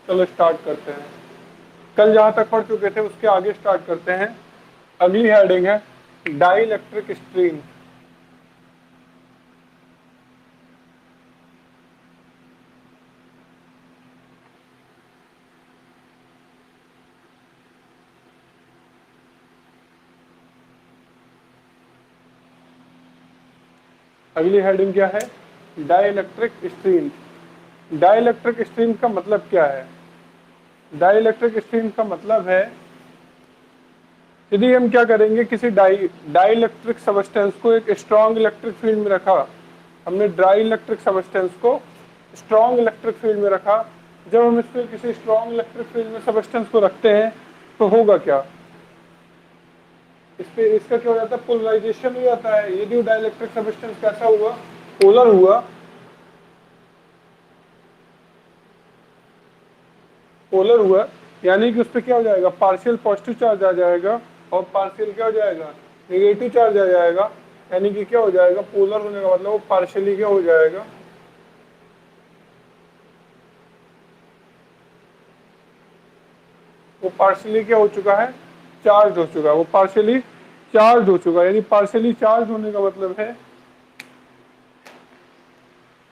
चलो स्टार्ट करते हैं। कल जहां तक पढ़ चुके थे उसके आगे स्टार्ट करते हैं। अगली हेडिंग है डाई इलेक्ट्रिक स्ट्रीम। अगली हेडिंग क्या है? Dielectric stream. Dielectric stream का मतलब क्या है? डाई इलेक्ट्रिक स्ट्रीम का मतलब है, यदि हम क्या करेंगे, किसी डाई इलेक्ट्रिक सबस्टेंस को एक स्ट्रॉन्ग इलेक्ट्रिक फील्ड में रखा। हमने डाई इलेक्ट्रिक सबस्टेंस को स्ट्रॉन्ग इलेक्ट्रिक फील्ड में रखा। जब हम इसको किसी स्ट्रॉन्ग इलेक्ट्रिक फील्ड में सबस्टेंस को रखते हैं तो होगा क्या? इसका क्या हो जाता है? पोलराइजेशन हो जाता है। यदि डाई इलेक्ट्रिक सबस्टेंस कैसा हुआ? पोलर हुआ। पोलर हुआ यानी कि उस पर क्या हो जाएगा? पार्शियल पॉजिटिव चार्ज आ जाएगा और पार्शियल क्या हो जाएगा? नेगेटिव चार्ज आ जाएगा। यानी कि क्या हो जाएगा? पोलर होने का मतलब वो पार्शियली क्या हो जाएगा? वो पार्शियली क्या हो चुका है? चार्ज हो चुका है। वो पार्शियली चार्ज हो चुका है। यानी पार्शियली चार्ज होने का मतलब है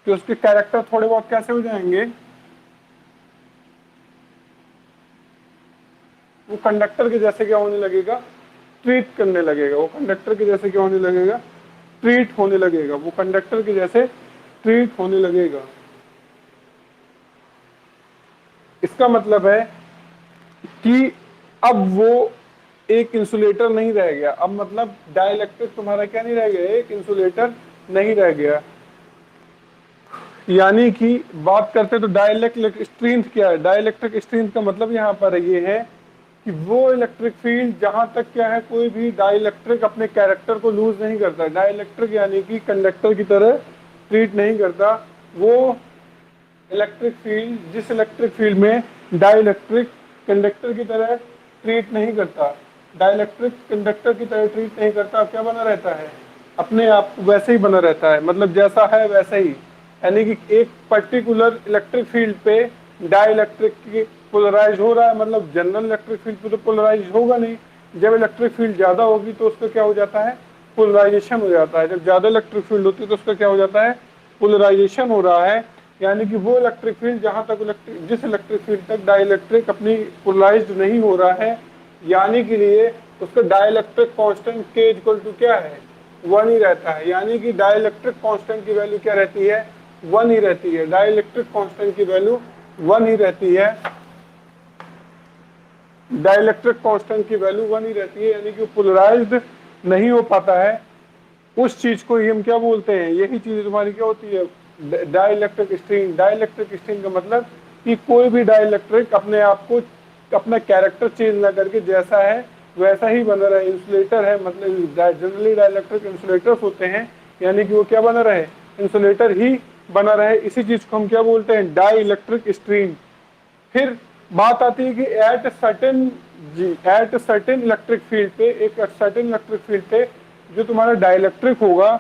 कि उसके कैरेक्टर थोड़े बहुत कैसे हो जाएंगे? वो कंडक्टर के जैसे क्या होने लगेगा? ट्रीट करने लगेगा। वो कंडक्टर के जैसे क्या होने लगेगा? ट्रीट होने लगेगा। वो कंडक्टर के जैसे ट्रीट होने लगेगा। इसका मतलब है कि अब वो एक इंसुलेटर नहीं रह गया। अब मतलब डाइलेक्ट्रिक तुम्हारा क्या नहीं रह गया? एक इंसुलेटर नहीं रह गया। यानी कि बात करते तो डाइलेक्ट्रिक स्ट्रेंथ क्या है? डाइलेक्ट्रिक स्ट्रेंथ का मतलब यहाँ पर ये है कि वो इलेक्ट्रिक फील्ड जहां तक क्या है, कोई भी डाइलेक्ट्रिक अपने कैरेक्टर को लूज नहीं करता। डाइलेक्ट्रिक यानी कि कंडक्टर की तरह ट्रीट नहीं करता। वो इलेक्ट्रिक फील्ड, जिस इलेक्ट्रिक फील्ड में डाइलेक्ट्रिक कंडक्टर की तरह ट्रीट नहीं करता, डाइलेक्ट्रिक कंडक्टर की तरह ट्रीट नहीं करता, क्या बना रहता है? अपने आप वैसे ही बना रहता है। मतलब जैसा है वैसा ही। यानी कि एक पर्टिकुलर इलेक्ट्रिक फील्ड पे डाइलेक्ट्रिक की पोलराइज हो रहा है। मतलब जनरल इलेक्ट्रिक फील्ड पे तो पोलराइज होगा नहीं। जब इलेक्ट्रिक फील्ड ज्यादा होगी तो उसका क्या हो जाता है? पोलराइजेशन हो जाता है। जब ज्यादा इलेक्ट्रिक फील्ड होती है तो उसका क्या हो जाता है? पोलराइजेशन हो रहा है। यानी कि वो इलेक्ट्रिक फील्ड जहां तक जिस इलेक्ट्रिक फील्ड तक डाइलेक्ट्रिक अपनी पोलराइज्ड नहीं हो रहा है, यानी के लिए उसका डाइलेक्ट्रिक कांस्टेंट के इक्वल टू क्या है? 1 ही रहता है। यानी कि डाइलेक्ट्रिक कांस्टेंट की वैल्यू क्या रहती है? 1 ही रहती है। डाइलेक्ट्रिक कांस्टेंट की वैल्यू 1 ही रहती है। डाइलेक्ट्रिक कांस्टेंट की वैल्यू 1 ही रहती है। यानी कि पोलराइज्ड नहीं हो पाता है। उस चीज को ही हम क्या बोलते हैं? यही चीज तुम्हारी क्या होती है? Dielectric stream. डाइलेक्ट्रिक स्ट्रीम का मतलब कि कोई भी डाइलेक्ट्रिक अपने आप को, अपना कैरेक्टर चेंज ना करके जैसा है वैसा ही बना रहे। इंसुलेटर है, मतलब जनरली डाइलेक्ट्रिक इंसुलेटर्स होते हैं। यानी कि वो क्या बना रहे? इंसुलेटर ही बना रहे। इसी चीज को हम क्या बोलते हैं? Dielectric stream. फिर बात आती है कि एट सर्टेन इलेक्ट्रिक फील्ड पे, एक सर्टेन इलेक्ट्रिक फील्ड पे जो तुम्हारा डाइलेक्ट्रिक होगा,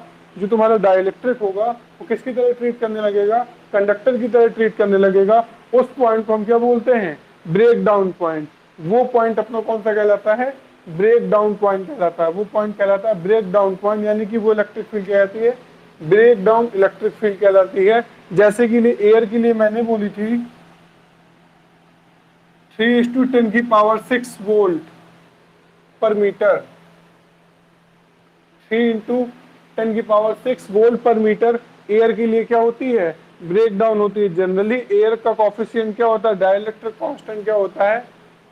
वो किसकी तरह ट्रीट करने लगेगा? कंडक्टर की तरह ट्रीट करने लगेगा। उस पॉइंट को हम क्या बोलते हैं? Breakdown point. वो पॉइंट अपना कौन सा कहलाता है? ब्रेक डाउन पॉइंट कहलाता है। वो पॉइंट कहलाता है ब्रेक डाउन पॉइंट। यानी कि वो इलेक्ट्रिक फील्ड कहलाती है ब्रेक डाउन इलेक्ट्रिक फील्ड कहलाती है। जैसे कि एयर के लिए मैंने बोली थी 3:10⁶ वोल्ट पर मीटर। 3:10⁶ वोल्ट पर मीटर एयर के लिए क्या होती है? ब्रेक डाउन होती है। जनरली एयर का कॉफिशिएंट क्या होता है? डाइलेक्ट्रिक कांस्टेंट क्या होता है?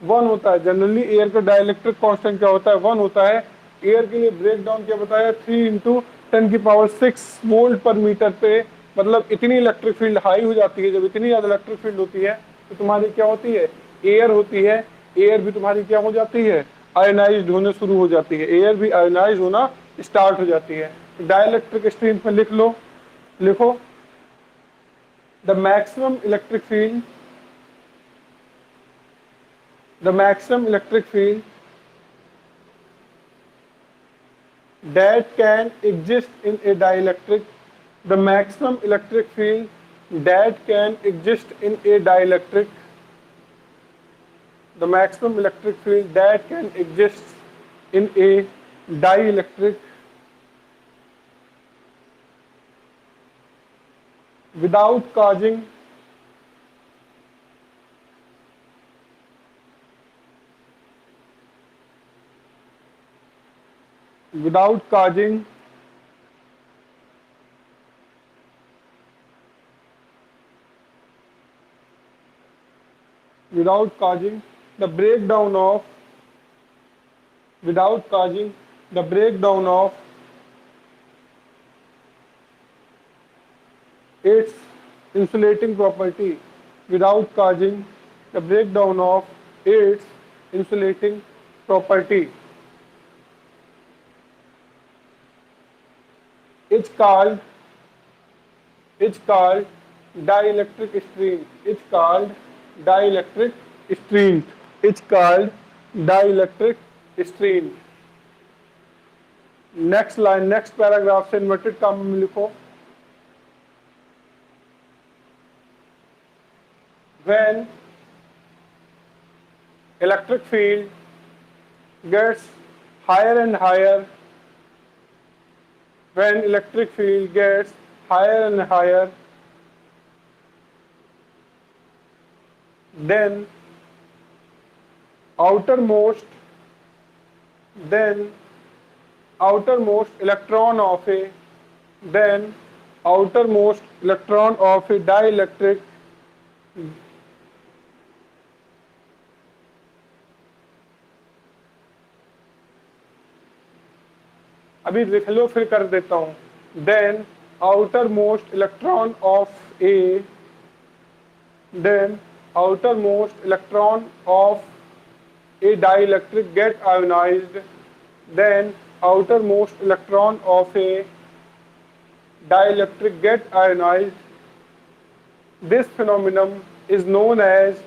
1 होता है। जनरली एयर का डाइलेक्ट्रिक कांस्टेंट क्या होता है? 1 होता है। एयर के लिए ब्रेक डाउन क्या बताया? 3:10⁶ वोल्ट पर मीटर पे। मतलब इतनी इलेक्ट्रिक फील्ड हाई हो जाती है। जब इतनी ज्यादा इलेक्ट्रिक फील्ड होती है तो तुम्हारी क्या होती है? एयर होती है। एयर भी तुम्हारी क्या हो जाती है? आयनाइज्ड होने शुरू हो जाती है। एयर भी आयनाइज होना स्टार्ट हो जाती है। डाइलेक्ट्रिक स्ट्रीम पे लिख लो, लिखो the maximum electric field, that can exist in a dielectric, the maximum electric field that can exist in a dielectric the maximum electric field that can exist in a dielectric without causing without causing without causing the breakdown of without causing the breakdown of its insulating property without causing the breakdown of its insulating property. It's called dielectric strength. It's called dielectric strength. It's called dielectric strength. Next line, next paragraph से inverted comma में लिखो, when electric field gets higher and higher, when electric field gets higher and higher, then outermost electron of a dielectric अभी लिख लो फिर कर देता हूं, then outermost electron of a dielectric get ionized, then outermost electron of a dielectric get ionized. This phenomenon is known as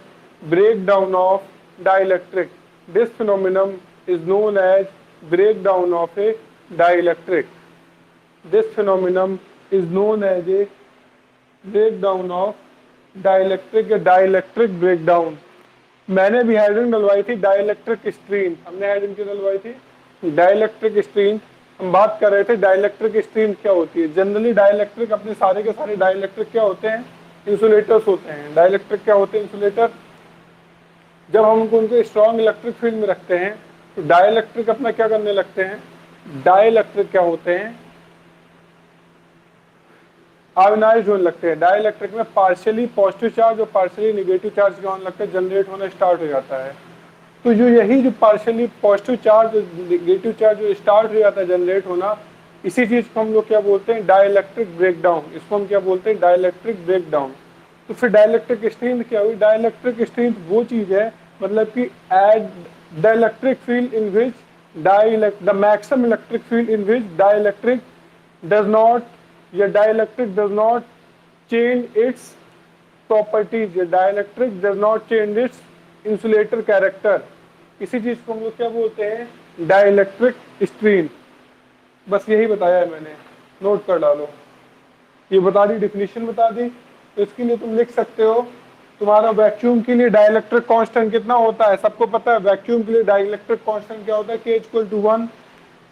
breakdown of dielectric. This phenomenon is known as breakdown of a dielectric. This phenomenon is known as a breakdown of dielectric या dielectric breakdown. मैंने भी heading डलवाई थी dielectric stream, हमने heading क्यों डलवाई थी? Dielectric stream. हम बात कर रहे थे डाइलेक्ट्रिक स्ट्रीम क्या होती है। जनरली डाइलेक्ट्रिक अपने सारे के सारे डाइलेक्ट्रिक क्या होते हैं? इंसुलेटर्स होते हैं। डाइलेक्ट्रिक क्या होते हैं? इंसुलेटर। जब हम उनको स्ट्रॉन्ग इलेक्ट्रिक फील्ड में रखते हैं तो डाइलेक्ट्रिक अपना क्या करने लगते हैं? डाइलेक्ट्रिक क्या होते हैं? आयोनाइज होने लगते हैं। डाइलेक्ट्रिक में पार्शियली पॉजिटिव चार्ज और पार्शियली नेगेटिव चार्ज क्या होने लगता है? जनरेट होना स्टार्ट हो जाता है। तो जो partially positive charge negative charge जो स्टार्ट हो जाता है जनरेट होना, इसी चीज को हम लोग क्या बोलते हैं? Dielectric breakdown. इसको हम क्या बोलते हैं? Dielectric breakdown. तो फिर डाइलेक्ट्रिक स्ट्रेंथ क्या हुई? डाइलेक्ट्रिक स्ट्रेंथ वो चीज है मतलब कि at the electric field in which the maximum electric field in which dielectric does not या dielectric does not change its properties या dielectric does not change its insulator character. इसी चीज को हम लोग क्या बोलते हैं? Dielectric strength. बस यही बताया है मैंने, नोट कर डालो। ये बता दी, डेफिनेशन बता दी। तो इसके लिए तुम लिख सकते हो, तुम्हारा वैक्यूम के लिए डाइलेक्ट्रिक कांस्टेंट कितना होता है? सबको पता है वैक्यूम के लिए डाइलेक्ट्रिक कांस्टेंट क्या होता है? K = 1।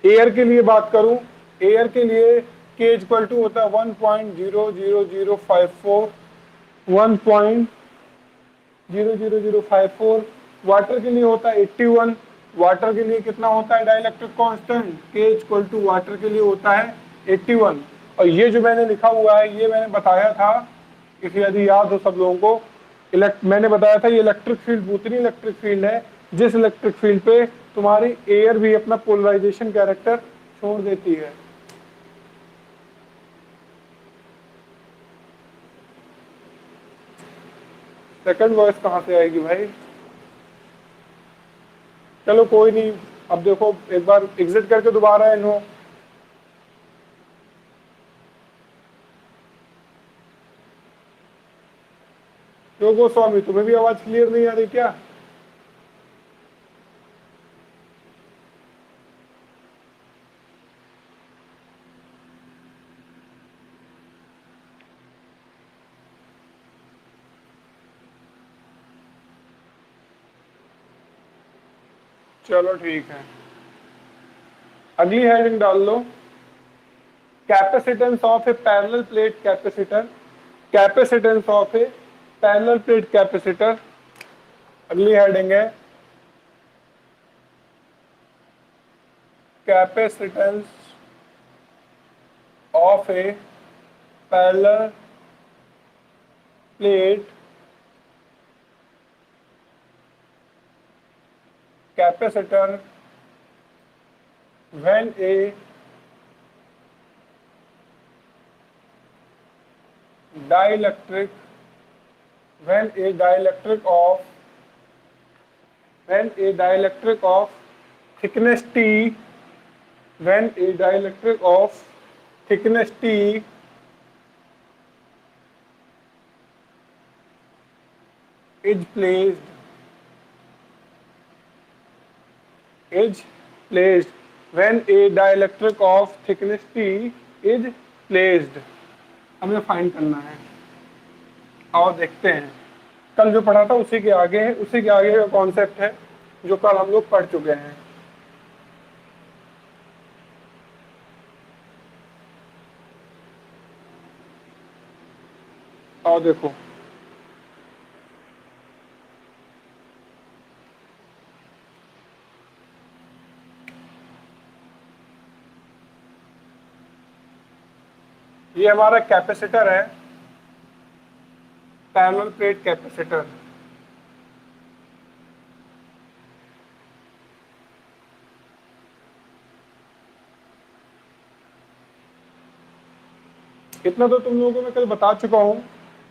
एयर के लिए बात करूं, एयर के लिए K = होता है 1.00054, 1.00054। वाटर के लिए होता है 81। वाटर के लिए कितना होता है डाइलेक्ट्रिक कांस्टेंट? K = वाटर के लिए होता है 81। और ये जो मैंने लिखा हुआ है ये मैंने बताया था, यदि याद हो सब लोगों को, मैंने बताया था ये इलेक्ट्रिक फील्ड उतनी इलेक्ट्रिक फील्ड है जिस इलेक्ट्रिक फील्ड पे तुम्हारी एयर भी अपना पोलराइजेशन कैरेक्टर छोड़ देती है। सेकंड वॉइस कहां से आएगी भाई? चलो कोई नहीं, अब देखो एक बार एग्जिट करके दोबारा इन्हों क्यों गोस्वामी, तुम्हें भी आवाज क्लियर नहीं आ रही क्या? चलो ठीक है, अगली हेडिंग डाल लो, capacitance of a parallel plate capacitor, capacitance of a parallel plate capacitor. अगली हेडिंग है capacitance of a parallel plate capacitor when a dielectric of thickness T, when a dielectric of thickness T is placed when a dielectric of thickness T is placed। हमें find करना है, और देखते हैं, कल जो पढ़ा था उसी के आगे है, उसी के आगे का कॉन्सेप्ट है जो कल हम लोग पढ़ चुके हैं। और देखो ये हमारा कैपेसिटर है, पैरेलल प्लेट कैपेसिटर। इतना तो तुम लोगों को मैं कल बता चुका हूं,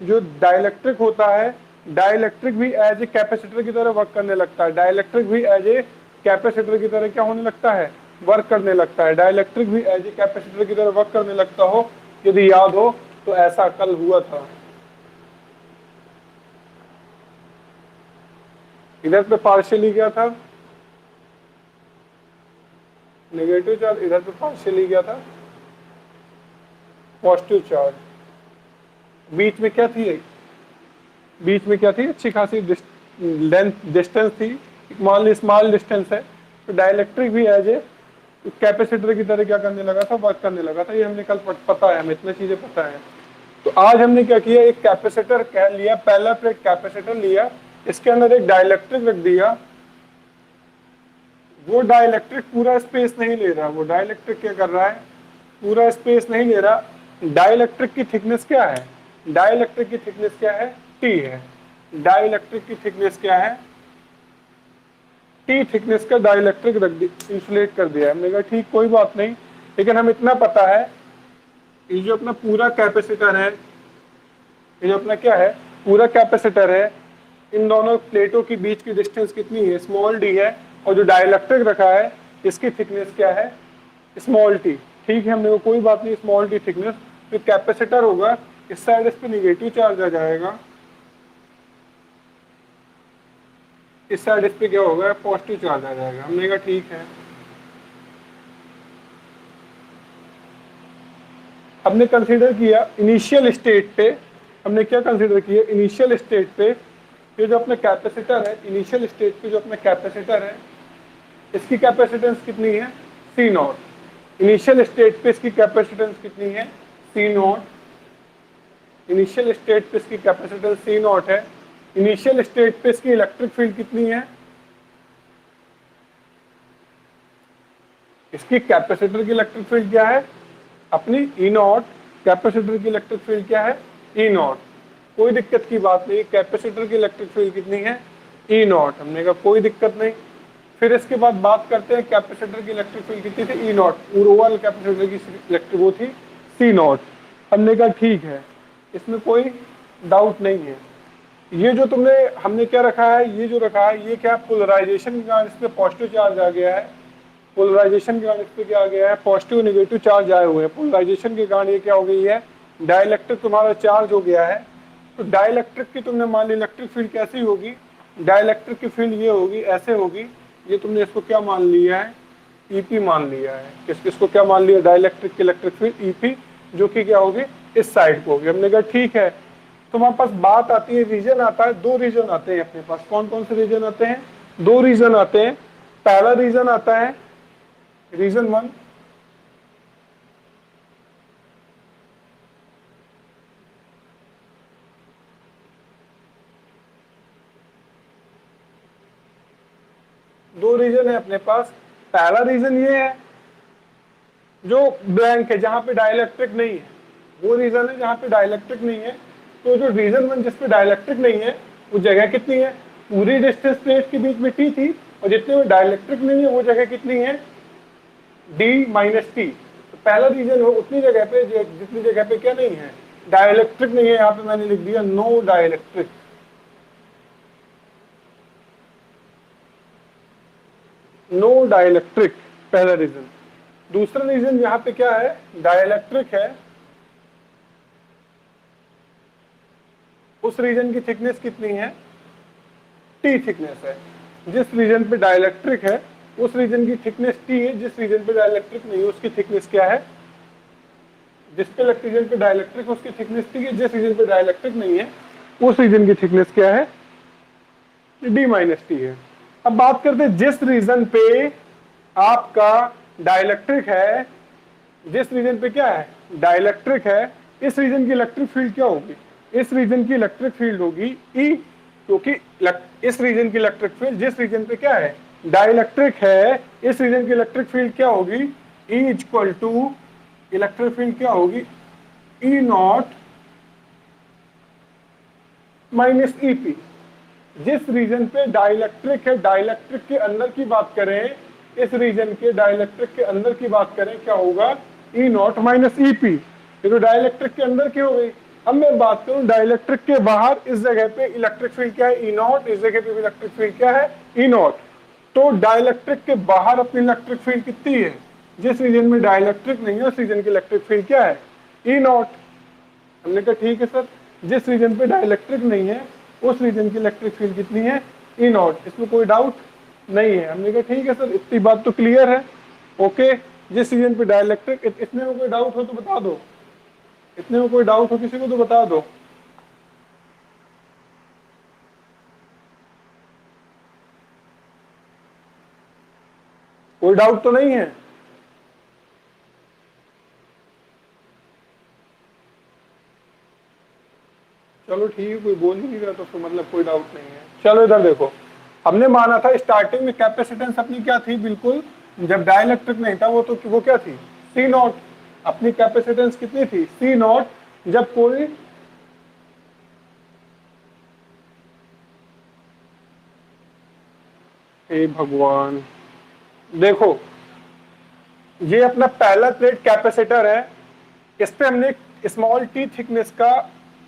जो डाइलेक्ट्रिक होता है, डाइलेक्ट्रिक भी एज ए कैपेसिटर की तरह वर्क करने लगता है, डाइलेक्ट्रिक भी एज ए कैपेसिटर की तरह क्या होने लगता है, वर्क करने लगता है। डाइलेक्ट्रिक भी एज ए कैपेसिटर की तरह वर्क करने लगता हो, यदि याद हो तो ऐसा कल हुआ था। इधर पे पार्शियली गया था नेगेटिव चार्ज, इधर पे पार्शियली गया था पॉजिटिव चार्ज। बीच में क्या थी, बीच में क्या थी, अच्छी खासी डिस्टेंस थी, मान ली स्मॉल डिस्टेंस है, तो डाइलेक्ट्रिक भी एज ए कैपेसिटर की तरह क्या करने लगा था, वर्क करने लगा था। ये हमने कल पता है, हमें इतनी चीजें पता है। तो आज हमने क्या किया, एक कैपेसिटर क्या लिया, पैरेलल प्लेट कैपेसिटर लिया, इसके अंदर एक डाइलेक्ट्रिक रख दिया। वो डाइलेक्ट्रिक पूरा स्पेस नहीं ले रहा, वो डाइलेक्ट्रिक क्या कर रहा है, पूरा स्पेस नहीं ले रहा। डाइलेक्ट्रिक की थिकनेस क्या है, डाइलेक्ट्रिक की थिकनेस क्या है, टी है। डाइलेक्ट्रिक की थिकनेस क्या है, टी थिकनेस का डाइलेक्ट्रिक रख दी, इंसुलेट कर दिया है। हमने कहा ठीक, कोई बात नहीं, लेकिन हम इतना पता है, ये जो अपना पूरा कैपेसिटर है, ये जो अपना क्या है, पूरा कैपेसिटर है, इन दोनों प्लेटों के बीच की डिस्टेंस कितनी है, स्मॉल डी है, और जो डाइलेक्ट्रिक रखा है इसकी थिकनेस क्या है, स्मॉल टी। ठीक है, हमने को कोई बात नहीं, स्मॉल टी थिकनेस। तो कैपेसिटर होगा, इस साइड इस पे निगेटिव चार्ज आ जाएगा, इस साइड इस पे क्या होगा, पॉजिटिव चार्ज आ जाएगा। हमने कहा ठीक है। हमने कंसीडर किया इनिशियल स्टेट पे, हमने क्या कंसीडर किया, इनिशियल स्टेट पे ये जो अपना कैपेसिटर है, इनिशियल स्टेट पे जो अपना कैपेसिटर है, इसकी कैपेसिटेंस कितनी है, सी नॉट। इनिशियल स्टेट पे इसकी कैपेसिटेंस कितनी है, सी नॉट। इनिशियल स्टेट पे इसकी कैपेसिटेंस सी नॉट है। इनिशियल स्टेट पे इसकी इलेक्ट्रिक फील्ड कितनी है, इसकी कैपेसिटर की इलेक्ट्रिक फील्ड क्या है, अपनी ई नॉट। कैपेसिटर की इलेक्ट्रिक फील्ड क्या है, ई नॉट। कोई दिक्कत की बात नहीं, कैपेसिटर की इलेक्ट्रिक फील्ड कितनी है, ई नॉट। हमने कहा कोई दिक्कत नहीं। फिर इसके बाद बात करते हैं कैपेसिटर की इलेक्ट्रिक फील्ड कितनी थी, ई नॉट। ओवरऑल कैपेसिटर की इलेक्ट्रिक वो थी सी नॉट। हमने कहा ठीक है, इसमें कोई डाउट नहीं है। ये जो तुमने, हमने क्या रखा है, ये जो रखा है, ये क्या पोलराइजेशन के कारण इस पे पॉजिटिव चार्ज आ गया है। पोलराइजेशन के कारण इस पे क्या आ गया है, पॉजिटिव नेगेटिव चार्ज आए हुए हैं। पोलराइजेशन के कारण ये क्या हो गई है, डाइलेक्ट्रिक तुम्हारा चार्ज हो गया है। तो डाइलेक्ट्रिक की तुमने मान ली इलेक्ट्रिक फील्ड कैसी होगी, डाइलेक्ट्रिक की फील्ड ये होगी, ऐसे होगी। ये तुमने इसको क्या मान लिया है, ईपी मान लिया है। किसको क्या मान लिया, डाइलेक्ट्रिक की इलेक्ट्रिक फील्ड ईपी, जो कि क्या होगी, इस साइड को होगी। हमने कहा ठीक है। तुम्हारे पास बात आती है, रीजन आता है, दो रीजन आते हैं अपने पास। कौन कौन से रीजन आते हैं, दो रीजन आते हैं। पहला रीजन आता है रीजन 1, दो रीजन है अपने पास। पहला रीजन ये है जो ब्लैंक है, जहां पे डाइलेक्ट्रिक नहीं है, वो रीजन है जहां पे डाइलेक्ट्रिक नहीं है। तो जो रीजन 1 जिसपे डाइलेक्ट्रिक नहीं है, वो जगह कितनी है, पूरी डिस्टेंस प्लेट के बीच में टी थी, और जितने में डाइलेक्ट्रिक नहीं है वो जगह कितनी है, डी माइनस टी। तो पहला रीजन हो उतनी जगह पे जितनी जगह पे क्या नहीं है, डाइलेक्ट्रिक नहीं है। यहाँ पे मैंने लिख दिया नो डाइलेक्ट्रिक, नो डाइलेक्ट्रिक, पहला रीजन। दूसरा रीजन यहाँ पे क्या है, डाइलेक्ट्रिक है, उस रीजन की थिकनेस कितनी है, टी थिकनेस है। जिस रीजन पे डाइलेक्ट्रिक है उस रीजन की थिकनेस टी है, जिस रीजन पे डाइलेक्ट्रिक नहीं है उसकी थिकनेस क्या है, जिस पे रीजन पे डाइलेक्ट्रिक उसकी थिकनेस टी है, जिस रीजन पे डाइलेक्ट्रिक नहीं है उस रीजन की थिकनेस क्या है, डी माइनस टी है। अब बात करते हैं जिस रीजन पे आपका डाइलेक्ट्रिक है, जिस रीजन पे क्या है, डाइलेक्ट्रिक है, इस रीजन की इलेक्ट्रिक फील्ड क्या होगी, इस रीजन की इलेक्ट्रिक फील्ड होगी ई, क्योंकि इस रीजन की इलेक्ट्रिक फील्ड जिस रीजन पे क्या है, डाइलेक्ट्रिक है, इस रीजन की इलेक्ट्रिक फील्ड क्या होगी, E equal to electric field क्या होगी, E not minus E P. जिस रीजन पे डाइलेक्ट्रिक है, डाइलेक्ट्रिक के अंदर की बात करें, इस रीजन के डाइलेक्ट्रिक के अंदर की बात करें, क्या होगा, ई नॉट माइनस ई पी। ये तो डाइलेक्ट्रिक के अंदर की हो गई। अब मैं बात करूं डाइलेक्ट्रिक के बाहर, इस जगह पे इलेक्ट्रिक फील्ड क्या है, ई नॉट, इस जगह पे इलेक्ट्रिक फील्ड क्या है, ई नॉट। तो डाइलेक्ट्रिक के बाहर अपनी इलेक्ट्रिक फील्ड कितनी है, जिस रीजन में डाइलेक्ट्रिक नहीं है उस रीजन की इलेक्ट्रिक फील्ड क्या है, ई नॉट। हमने कहा ठीक है सर, जिस रीजन पे डाइलेक्ट्रिक नहीं है उस रीजन की इलेक्ट्रिक फील्ड कितनी है, ई नॉट। इसमें कोई डाउट नहीं है। हमने कहा ठीक है सर, इतनी बात तो क्लियर है, ओके। जिस रीजन पे डाइलेक्ट्रिक, इतने में कोई डाउट हो तो बता दो, इतने में कोई डाउट हो किसी को तो बता दो। कोई डाउट तो नहीं है, चलो ठीक है, कोई बोल ही नहीं रहा तो फिर मतलब कोई डाउट नहीं है। चलो इधर देखो, हमने माना था स्टार्टिंग में कैपेसिटेंस अपनी क्या थी, बिल्कुल जब डाइलेक्ट्रिक नहीं था वो क्या थी, सी नॉट। अपनी कैपेसिटेंस कितनी थी, सी नॉट। जब कोई हे भगवान, देखो ये अपना पहला प्लेट कैपेसिटर है, इस पे हमने स्मॉल टी थिकनेस का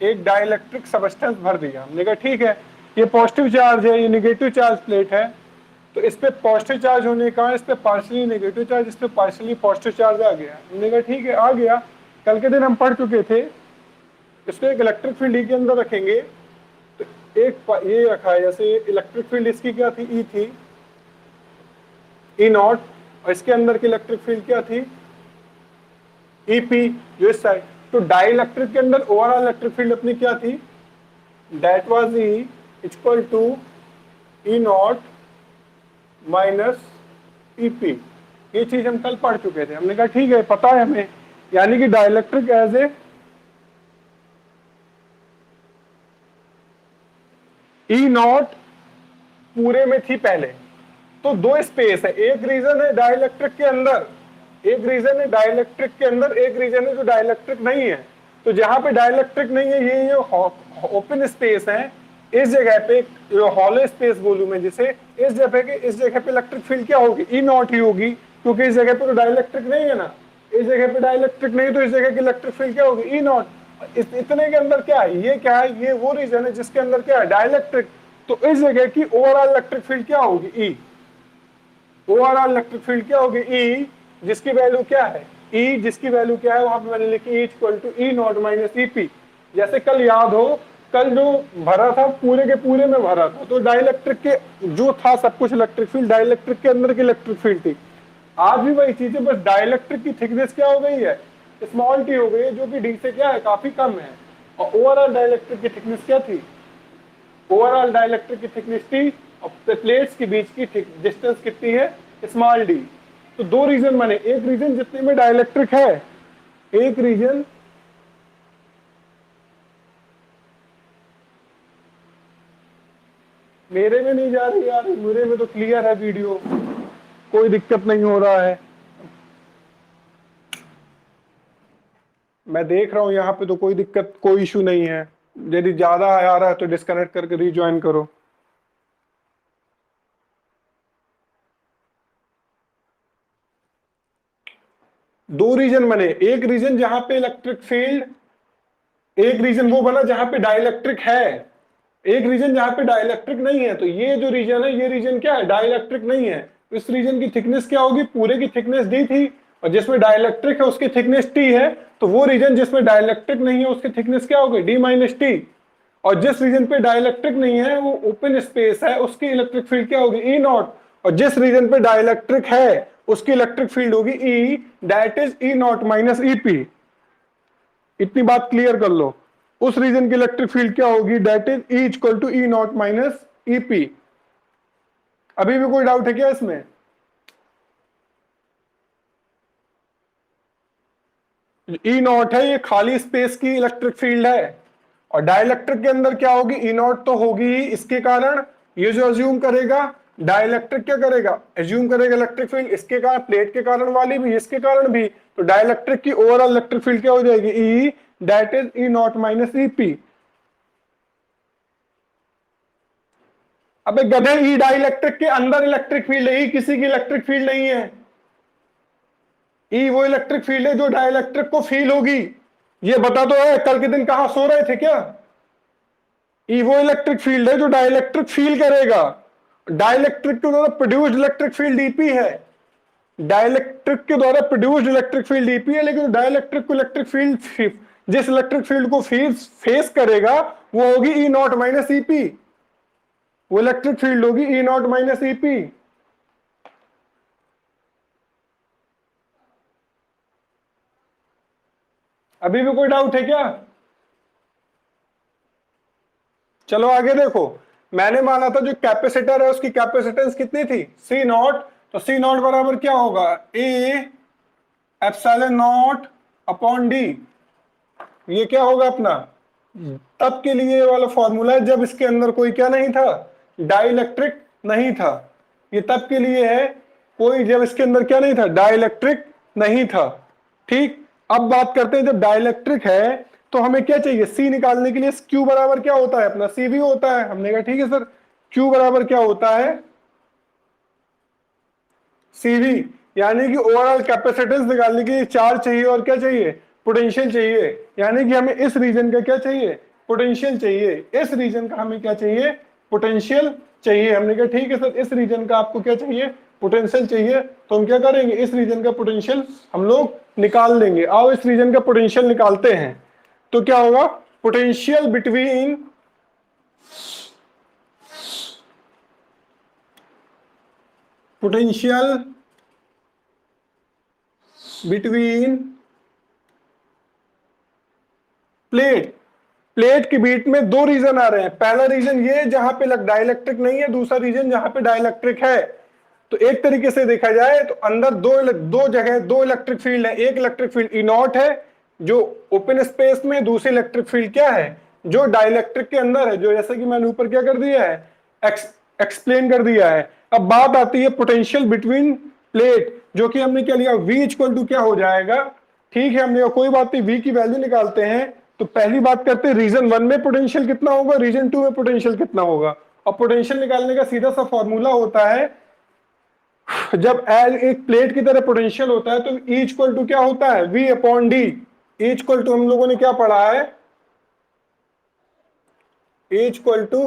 एक डाइलेक्ट्रिक सब्सटेंस भर दिया। हमने कहा ठीक है, ये पॉजिटिव चार्ज है, ये नेगेटिव चार्ज प्लेट है, तो इस पे पॉजिटिव चार्ज होने का इस पे पार्शियली नेगेटिव चार्ज, इस पे पार्शियली पॉजिटिव चार्ज आ गया। हमने कहा ठीक है, आ गया। कल के दिन हम पढ़ चुके थे, इसको एक इलेक्ट्रिक फील्ड के अंदर रखेंगे, तो एक ये रखा है, जैसे इलेक्ट्रिक फील्ड इसकी क्या थी, ई थी, ई नॉट, और इसके अंदर की इलेक्ट्रिक फील्ड क्या थी, ई पी, जो इस साइड। तो डाइलेक्ट्रिक के अंदर ओवरऑल इलेक्ट्रिक फील्ड अपनी क्या थी, that was E equal to E not minus E P. ये चीज हम कल पढ़ चुके थे। हमने कहा ठीक है, पता है हमें, यानी कि dielectric as a E nought पूरे में थी पहले। तो दो स्पेस है, एक रीजन है डाइलेक्ट्रिक के अंदर, एक रीजन है डाइलेक्ट्रिक के अंदर, एक रीजन है जो डाइलेक्ट्रिक नहीं है। तो जहां पे डाइलेक्ट्रिक नहीं है, ये ओपन स्पेस है, इस जगह पे हॉलो स्पेस बोलूं मैं जिसे, इस जगह पे इलेक्ट्रिक फील्ड क्या होगी, ई नॉट ही होगी, क्योंकि इस जगह पे तो डाइलेक्ट्रिक नहीं है ना, इस जगह पे डाइलेक्ट्रिक नहीं, तो इस जगह की इलेक्ट्रिक फील्ड क्या होगी, ई नॉट। इतने के अंदर क्या है, ये क्या है, ये वो रीजन है जिसके अंदर क्या है, डाइलेक्ट्रिक। तो इस जगह की ओवरऑल इलेक्ट्रिक फील्ड क्या होगी, ई। ओवरऑल इलेक्ट्रिक फील्ड क्या होगी, ई, जिसकी वैल्यू क्या है, ई, जिसकी वैल्यू क्या है, वहां पे मैंने लिखी equal to E not minus E P. जैसे कल याद हो, कल जो भरा था पूरे के पूरे में भरा था, तो डाइलेक्ट्रिक के जो था सब कुछ इलेक्ट्रिक फील्ड, डाइलेक्ट्रिक के अंदर की इलेक्ट्रिक फील्ड थी। आज भी वही चीज है, बस डाइलेक्ट्रिक की थिकनेस क्या हो गई है, स्मॉल टी हो गई है, जो कि डी से क्या है, काफी कम है। और ओवरऑल डाइलेक्ट्रिक की थिकनेस क्या थी, ओवरऑल डाइलेक्ट्रिक की थिकनेस थी और प्लेट्स के बीच की डिस्टेंस कितनी है, स्मॉल डी। तो दो रीजन बने, एक रीजन जितने में डाइलेक्ट्रिक है, एक रीजन मेरे में नहीं जा रही यार, मेरे में तो क्लियर है वीडियो, कोई दिक्कत नहीं हो रहा है। मैं देख रहा हूं यहाँ पे तो कोई दिक्कत, कोई इशू नहीं है। यदि ज्यादा आ रहा है तो डिस्कनेक्ट करके रिज्वाइन करो। दो रीजन बने, एक रीजन जहां पे इलेक्ट्रिक फील्ड, एक रीजन वो बना जहां पे डाइलेक्ट्रिक है, एक रीजन जहां पे डाइलेक्ट्रिक नहीं है। तो ये जो रीजन है, ये रीजन क्या है, डाइलेक्ट्रिक नहीं है। तो इस रीजन की थिकनेस क्या होगी, पूरे की थिकनेस डी थी, और जिसमें डाइलेक्ट्रिक है उसकी थिकनेस टी है। तो वो रीजन जिसमें डाइलेक्ट्रिक नहीं है उसकी थिकनेस क्या होगी, डी माइनस टी। और जिस रीजन पे डाइलेक्ट्रिक नहीं है, वो ओपन स्पेस है, उसकी इलेक्ट्रिक फील्ड क्या होगी, ई नॉट। और जिस रीजन पे डाइलेक्ट्रिक है उसकी इलेक्ट्रिक फील्ड होगी E, that is E not minus E P. इतनी बात क्लियर कर लो। उस रीजन की इलेक्ट्रिक फील्ड क्या होगी, that is E equal to E not minus E P. अभी भी कोई डाउट है क्या इसमें? ई नॉट है, ये खाली स्पेस की इलेक्ट्रिक फील्ड है, और डाइलेक्ट्रिक के अंदर क्या होगी, ई नॉट तो होगी ही। इसके कारण ये जो अज्यूम करेगा, डाइलेक्ट्रिक क्या करेगा, एज्यूम करेगा इलेक्ट्रिक फील्ड, इसके कारण प्लेट के कारण वाली भी, इसके कारण भी। तो डाइलेक्ट्रिक की ओवरऑल इलेक्ट्रिक फील्ड क्या हो जाएगी, E, that is E not minus E P. अबे गधे, ई डाइलेक्ट्रिक के अंदर इलेक्ट्रिक फील्ड है, ई किसी की इलेक्ट्रिक फील्ड नहीं है। ई वो इलेक्ट्रिक फील्ड है जो डाइलेक्ट्रिक को फील होगी। ये बता तो है, कल के दिन कहां सो रहे थे क्या? ई वो इलेक्ट्रिक फील्ड है जो डाइलेक्ट्रिक फील करेगा। डाइलेक्ट्रिक के द्वारा प्रोड्यूस्ड इलेक्ट्रिक फील्ड डीपी है, डाइलेक्ट्रिक के द्वारा प्रोड्यूस्ड इलेक्ट्रिक फील्ड डीपी है। लेकिन डाइलेक्ट्रिक को इलेक्ट्रिक फील्ड, जिस इलेक्ट्रिक फील्ड को फेस करेगा वो होगी ई नॉट माइनस ईपी, वो इलेक्ट्रिक फील्ड होगी ई नॉट माइनस ईपी। अभी भी कोई डाउट है क्या? चलो आगे देखो। मैंने माना था जो कैपेसिटर है उसकी कैपेसिटेंस कितनी थी, सी नॉट। तो सी नॉट बराबर क्या होगा, ए एप्सिलॉन नॉट अपॉन डी। ये क्या होगा अपना, तब के लिए वाला फॉर्मूला है जब इसके अंदर कोई क्या नहीं था, डाइलेक्ट्रिक नहीं था। ये तब के लिए है कोई, जब इसके अंदर क्या नहीं था, डाइलेक्ट्रिक नहीं था। ठीक, अब बात करते हैं जब डाइलेक्ट्रिक है तो हमें क्या चाहिए, सी निकालने के लिए क्यू बराबर क्या होता है अपना, सी भी होता है। हमने कहा ठीक है सर, क्यू बराबर क्या होता है, सीवी। यानी कि ओवरऑल कैपेसिटेंस निकालने के लिए चार्ज चाहिए और क्या चाहिए, पोटेंशियल चाहिए। यानी कि हमें इस रीजन का क्या चाहिए, पोटेंशियल चाहिए। इस रीजन का हमें क्या चाहिए, पोटेंशियल चाहिए। हमने कहा ठीक है सर, इस रीजन का आपको क्या चाहिए, पोटेंशियल चाहिए। तो हम क्या करेंगे, इस रीजन का पोटेंशियल हम लोग निकाल लेंगे। आओ इस रीजन का पोटेंशियल निकालते हैं। तो क्या होगा, पोटेंशियल बिटवीन प्लेट, प्लेट के बीच में दो रीजन आ रहे हैं। पहला रीजन ये जहां पे डाइलेक्ट्रिक नहीं है, दूसरा रीजन जहां पे डाइलेक्ट्रिक है। तो एक तरीके से देखा जाए तो अंदर दो जगह दो इलेक्ट्रिक फील्ड है। एक इलेक्ट्रिक फील्ड ई नॉट है जो ओपन स्पेस में, दूसरी इलेक्ट्रिक फील्ड क्या है, जो डाइलेक्ट्रिक के अंदर है, जो जैसे कि मैंने ऊपर क्या कर दिया है, एक्सप्लेन कर दिया है। अब बात आती है पोटेंशियल बिटवीन प्लेट, जो कि हमने क्या लिया, v इक्वल टू क्या हो जाएगा। ठीक है, हमने कोई बात नहीं, v की वैल्यू निकालते हैं। तो पहली बात करते हैं रीजन 1 में पोटेंशियल कितना होगा, रीजन 2 में पोटेंशियल कितना होगा। और पोटेंशियल निकालने का सीधा सा फॉर्मूला होता है, जब एक प्लेट की तरह पोटेंशियल होता है तो E इक्वल टू क्या होता है, V upon D. E equal to हम लोगों ने क्या पढ़ा है, E equal to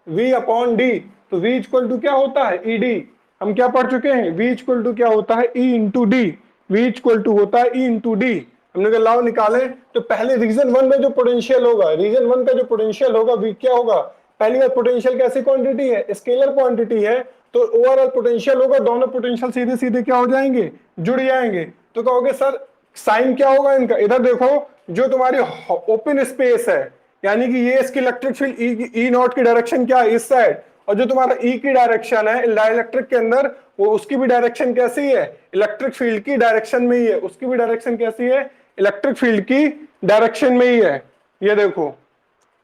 V upon D. तो V इक्वल टू क्या होता है, ई डी। हम क्या पढ़ चुके हैं, V इक्वल टू क्या होता है, E into D. V equal to होता है E इंटू डी। हमने कहा लाओ निकाले। तो पहले रीजन 1 में जो पोटेंशियल होगा, रीजन 1 का जो पोटेंशियल होगा V क्या होगा। पहली बार पोटेंशियल कैसी क्वांटिटी है, स्केलर क्वांटिटी है। तो ओवरऑल पोटेंशियल होगा, दोनों पोटेंशियल सीधे सीधे क्या हो जाएंगे, जुड़ जाएंगे। तो कहोगे सर साइन क्या होगा इनका, इधर देखो, जो तुम्हारी ओपन स्पेस है, यानी कि ये इसकी इलेक्ट्रिक फील्ड ई नॉट की डायरेक्शन क्या है, इस साइड, और जो तुम्हारा ई की डायरेक्शन है डाइलेक्ट्रिक के अंदर, वो उसकी भी डायरेक्शन कैसी है, इलेक्ट्रिक फील्ड की डायरेक्शन में ही है। उसकी भी डायरेक्शन कैसी है, इलेक्ट्रिक फील्ड की डायरेक्शन में ही है। ये देखो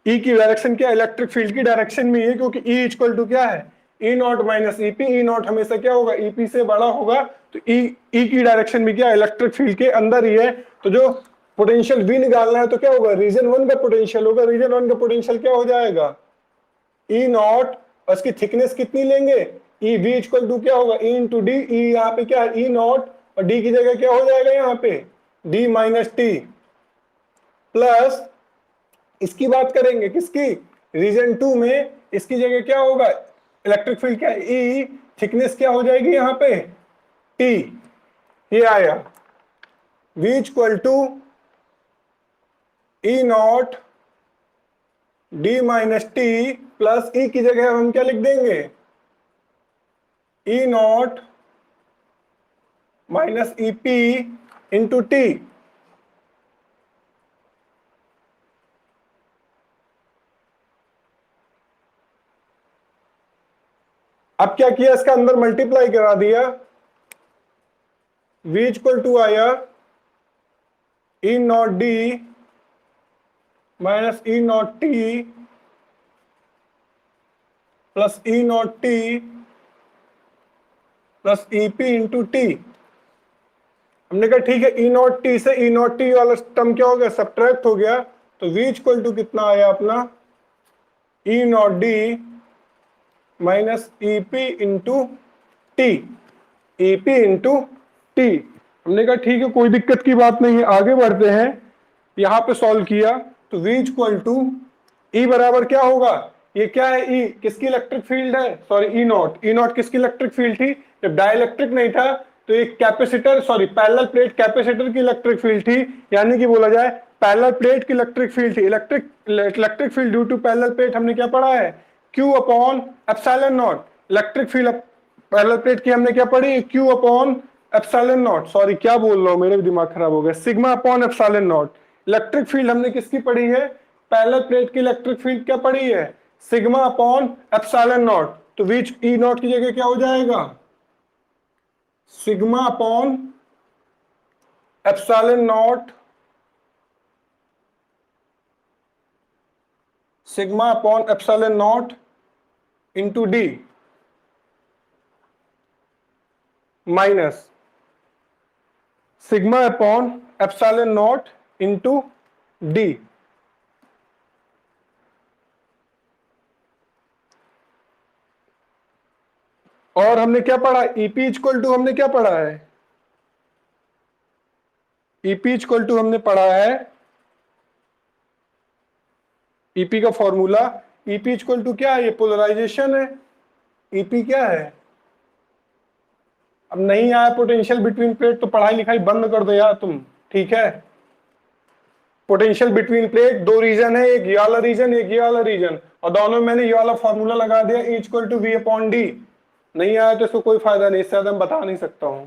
ई की डायरेक्शन क्या है, इलेक्ट्रिक फील्ड की डायरेक्शन में ही है, क्योंकि ई इक्वल टू क्या है, E not minus EP. E naught हमेशा क्या होगा, ईपी से बड़ा होगा, तो ई की डायरेक्शन भी क्या है, इलेक्ट्रिक फील्ड के अंदर ही है। तो जो पोटेंशियल वी निकालना है तो क्या होगा, रीजन वन का पोटेंशियल होगा। रीजन वन का पोटेंशियल क्या हो जाएगा, ई नॉट, और इसकी थिकनेस कितनी लेंगे, ई वी इक्वल टू क्या होगा, ई इंटू डी। ई यहाँ पे क्या है, ई नॉट, और डी की जगह क्या हो जाएगा यहाँ पे, डी माइनस टी, प्लस इसकी बात करेंगे किसकी, रीजन टू में, इसकी जगह क्या होगा, इलेक्ट्रिक फील्ड क्या है, ई, थिकनेस क्या हो जाएगी यहाँ पे, टी। ये आया V equal to E not D minus T, plus E की जगह हम क्या लिख देंगे, E not minus EP into T. अब क्या किया, इसका अंदर मल्टीप्लाई करा दिया, v इक्वल टू आया E not D minus E naught T plus E naught T plus E P into T. हमने कहा ठीक है, ई नॉट टी से ई नॉट टी वाला टर्म क्या हो गया, सब्ट्रैक्ट हो गया, तो v इक्वल टू कितना आया अपना, E not D minus EP into T, EP into T. हमने कहा ठीक है, कोई दिक्कत की बात नहीं है, आगे बढ़ते हैं। यहां पे सॉल्व किया तो v इक्वल टू ई बराबर क्या होगा, ये क्या है, ई किसकी इलेक्ट्रिक फील्ड है, sorry E nought, E nought किसकी इलेक्ट्रिक फील्ड थी, जब डाइलेक्ट्रिक नहीं था तो एक capacitor, sorry parallel plate capacitor की इलेक्ट्रिक फील्ड थी, यानी कि बोला जाए पैरेलल प्लेट की इलेक्ट्रिक फील्ड थी। Electric field due to parallel plate हमने क्या पढ़ा है, Q upon epsilon nought. Electric field parallel plate की हमने क्या पढ़ी, Q upon epsilon nought, sorry क्या बोल रहा हूं, मेरे भी दिमाग खराब हो गया, sigma upon epsilon nought. Electric field हमने किसकी पढ़ी है, पैरेलल प्लेट की इलेक्ट्रिक फील्ड क्या पढ़ी है, सिग्मा अपॉन एप्सिलॉन नॉट। तो विच ई नॉट की जगह क्या हो जाएगा, sigma upon epsilon not, sigma upon epsilon not into D minus sigma upon epsilon not into D. और हमने क्या पढ़ा, ईपी इक्वल टू हमने क्या पढ़ा है, ईपी इक्वल टू हमने पढ़ा है, ईपी का फॉर्मूला, ईपी इक्वल टू क्या है, ये पोलराइजेशन है। ईपी क्या है, अब नहीं आया पोटेंशियल बिटवीन प्लेट तो पढ़ाई लिखाई बंद कर दो यार तुम, ठीक है। पोटेंशियल बिटवीन प्लेट दो रीजन है, एक ये वाला रीजन, एक ये वाला रीजन, और दोनों में मैंने ये वाला फॉर्मूला लगा दिया, E equal to V upon D. नहीं आया तो इसको कोई फायदा नहीं, इससे ज्यादा मैं बता नहीं सकता हूं।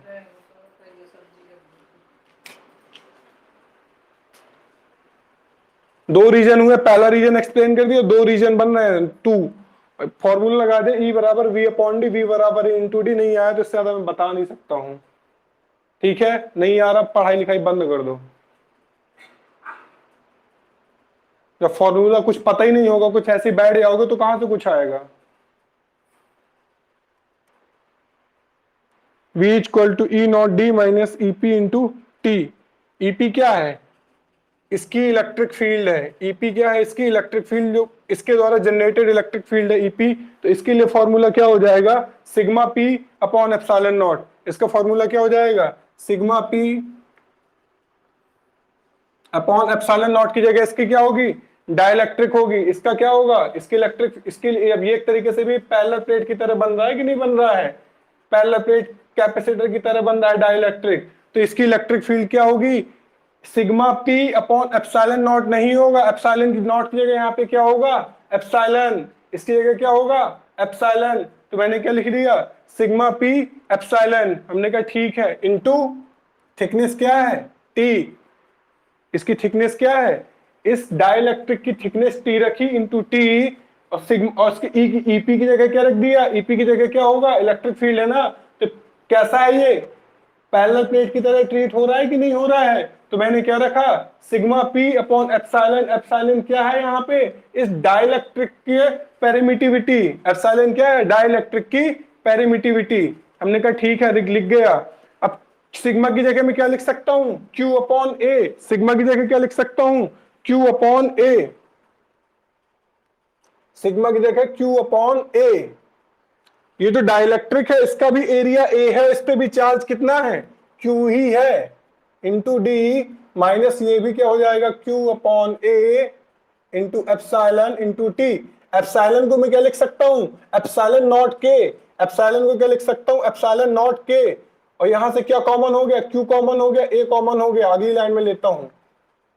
दो रीजन हुए, पहला रीजन एक्सप्लेन कर दिया, दो रीजन बन रहे हैं, टू फॉर्मूला लगा दे, E बराबर वी अपॉन डी, वी बराबर इंटू डी। नहीं आया तो इससे ज्यादा मैं बता नहीं सकता हूं, ठीक है। नहीं आ रहा, पढ़ाई लिखाई बंद कर दो। जब फॉर्मूला कुछ पता ही नहीं होगा, कुछ ऐसे बैठ जाओगे तो कहां से कुछ आएगा। V equal to E not D minus EP into T. EP क्या है, इसकी इलेक्ट्रिक फील्ड है, ईपी क्या है, इसकी इलेक्ट्रिक फील्ड, जो इसके द्वारा जनरेटेड इलेक्ट्रिक फील्ड है ईपी। तो इसके लिए फॉर्मूला क्या हो जाएगा, sigma P upon epsilon not. इसका फॉर्मूला क्या हो जाएगा, sigma P upon epsilon not की जगह इसकी क्या होगी, डाइलेक्ट्रिक होगी। इसका क्या होगा, इसकी इलेक्ट्रिक, इसके लिए अब ये एक तरीके से भी पैरेलल प्लेट की तरह बन रहा है कि नहीं बन रहा है, पैरेलल प्लेट कैपेसिटर की तरह बन रहा है डाइलेक्ट्रिक। तो इसकी इलेक्ट्रिक फील्ड क्या होगी, sigma P upon epsilon not नहीं होगा, एप्सिलॉन नॉट की जगह यहाँ पे क्या होगा, एप्सिलॉन, इसकी जगह क्या होगा, एप्सिलॉन। तो मैंने क्या लिख दिया, सिग्मा पी एप्सिलॉन। हमने कहा ठीक है, इनटू थिकनेस क्या है, टी, इसकी थिकनेस क्या है, इस डाइलेक्ट्रिक की थिकनेस टी रखी इंटू टी, और सिग्मा और उसके ईपी की जगह क्या रख दिया, ईपी की जगह क्या होगा, इलेक्ट्रिक फील्ड है ना। तो कैसा है ये, पैरेलल प्लेट की तरह ट्रीट हो रहा है कि नहीं हो रहा है। तो मैंने क्या रखा, sigma P upon epsilon. Epsilon क्या है यहाँ पे, इस डाइलेक्ट्रिक की पेरिमिटिविटी। एप्सिलॉन क्या है, डाइलेक्ट्रिक की पेरिमिटिविटी। हमने कहा ठीक है, लिख गया। अब सिग्मा की जगह में क्या लिख सकता हूं, क्यू अपॉन ए। सिग्मा की जगह क्या लिख सकता हूं, क्यू अपॉन ए। सिग्मा की जगह क्यू अपॉन ए। ये जो डाइलेक्ट्रिक है इसका भी एरिया ए है, इस पे भी चार्ज कितना है, क्यू ही है, इंटू डी माइनस ये भी क्या हो जाएगा, Q upon A into epsilon into T. Epsilon को मैं क्या लिख सकता हूं, एप्सिलॉन नॉट के। एप्सिलॉन को क्या लिख सकता हूं, एप्सिलॉन नॉट के। और यहां से क्या कॉमन हो गया, क्यू कॉमन हो गया, ए कॉमन हो गया। अगली लाइन में लेता हूं,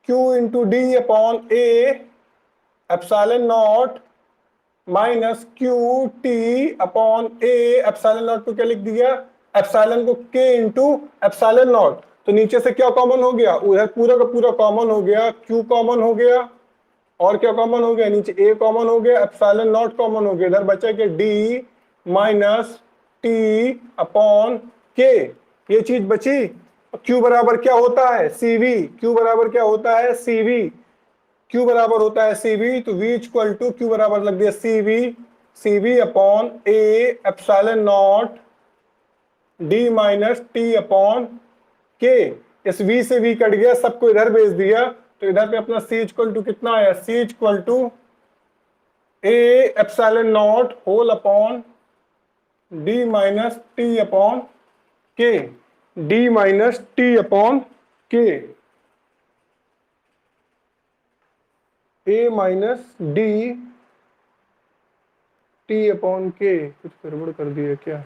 Q into D upon A epsilon not minus Q T upon A. Epsilon not को क्या लिख दिया, एप्सिलॉन को के इंटू एप्सिलॉन नॉट। तो नीचे से क्या कॉमन हो गया, उधर पूरा का पूरा कॉमन हो गया, क्यू कॉमन हो गया, और क्या कॉमन हो गया, नीचे ए कॉमन हो गया, एप्सिलॉन नॉट कॉमन हो गया। इधर बचा क्या, डी माइनस टी अपॉन के, ये चीज बची। क्यू बराबर क्या होता है, सीवी। क्यू बराबर क्या होता है, सीवी। क्यू बराबर होता है सीवी, तो वी इक्वल टू क्यू बराबर लग दिया सीवी, सीवी अपॉन ए epsilon naught D minus T upon के। इस वी से वी कट गया, सबको इधर भेज दिया, तो इधर पे अपना सी इक्वल टू कितना आया, C equal to A epsilon naught whole upon D minus T upon K, D minus T upon K, A minus D T upon K. कुछ गड़बड़ कर दिया क्या,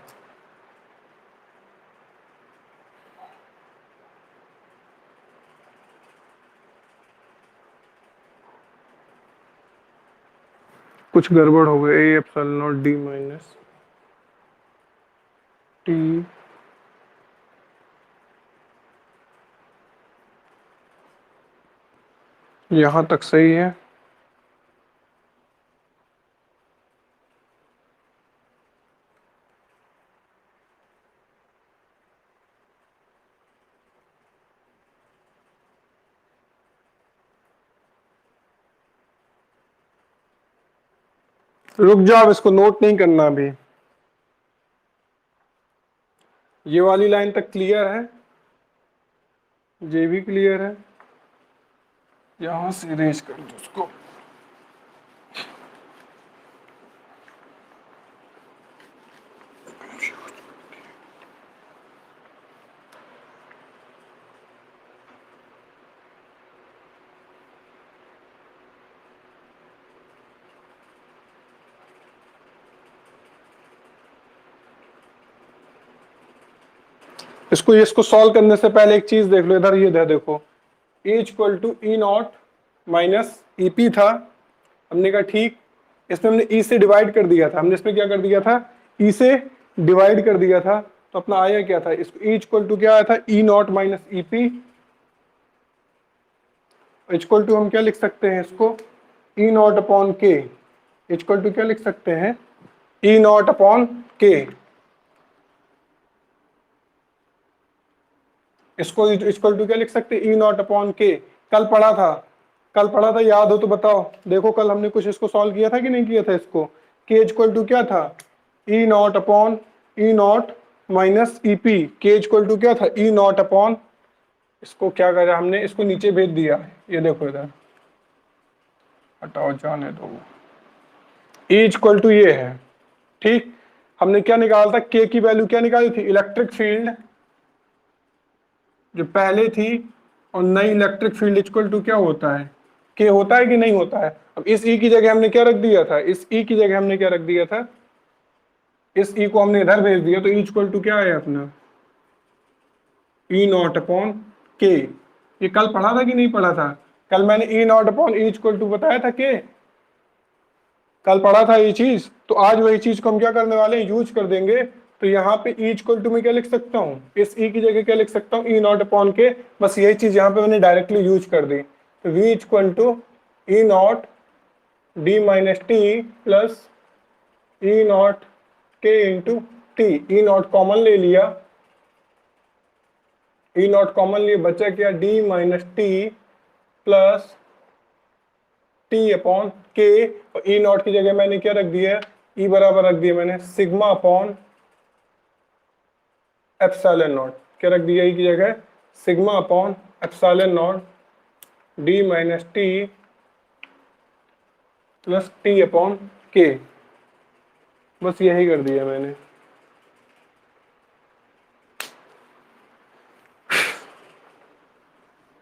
कुछ गड़बड़ हो गया। ए epsilon naught D minus T यहां तक सही है। रुक जाओ, इसको नोट नहीं करना अभी। ये वाली लाइन तक क्लियर है, ये भी क्लियर है। यहां से इरेज कर दो उसको। इसको सॉल्व करने से पहले एक चीज देख लो, इधर ये देखो, A equal to E not minus E P था। हमने कहा ठीक, इसमें हमने ई से डिवाइड कर दिया था, हमने इसमें क्या कर दिया था, ई से डिवाइड कर दिया था। तो अपना आया क्या था, इसको ई इक्वल टू क्या आया था, E not minus E P equal to हम क्या लिख सकते हैं इसको, E naught upon K. Equal to क्या लिख सकते हैं, ई नॉट अपॉन के। इसको इक्वल टू क्या लिख सकते हैं, ई नॉट अपॉन के। कल पढ़ा था, याद हो तो बताओ। देखो कल हमने कुछ इसको सॉल्व किया था कि नहीं किया था इसको। के इक्वल टू क्या था, E naught upon E not minus E P. K equal to क्या था, ई नॉट अपॉन, इसको क्या करा हमने, इसको नीचे भेज दिया। ये देखो इधर, हटाओ जाने दो। ई इक्वल टू ये है, ठीक। हमने क्या निकाला था, के की वैल्यू क्या निकाली थी, इलेक्ट्रिक फील्ड जो पहले थी, और नई इलेक्ट्रिक फील्ड इक्वल टू क्या होता है, के होता है कि नहीं होता है। अब इस ई की जगह हमने क्या रख दिया था, इस ई की जगह हमने क्या रख दिया था, इस ई को हमने इधर भेज दिया। तो ई इक्वल टू क्या है अपना, ई नॉट अपॉन के। ये कल पढ़ा था कि नहीं पढ़ा था, कल मैंने E naught upon E equal to बताया था के, कल पढ़ा था ये चीज। तो आज वही चीज को हम क्या करने वाले हैं, यूज कर देंगे। तो यहाँ पे ई इक्वल टू में क्या लिख सकता हूँ, इस ई की जगह क्या लिख सकता हूँ, ई नॉट अपॉन के। बस यही चीज यहाँ पे मैंने डायरेक्टली यूज कर दी। तो V equal to E not D minus T plus E naught K into T. E naught common ले लिया, ई नॉट कॉमन लिए, बचा क्या, D minus T plus T upon K. और ई नॉट की जगह मैंने क्या रख दिया, ई बराबर रख दिया मैंने सिग्मा अपॉन एप्सिलॉन नॉट। क्या रख दिया ई की जगह, sigma upon epsilon naught D minus T plus T upon के। बस यही कर दिया मैंने।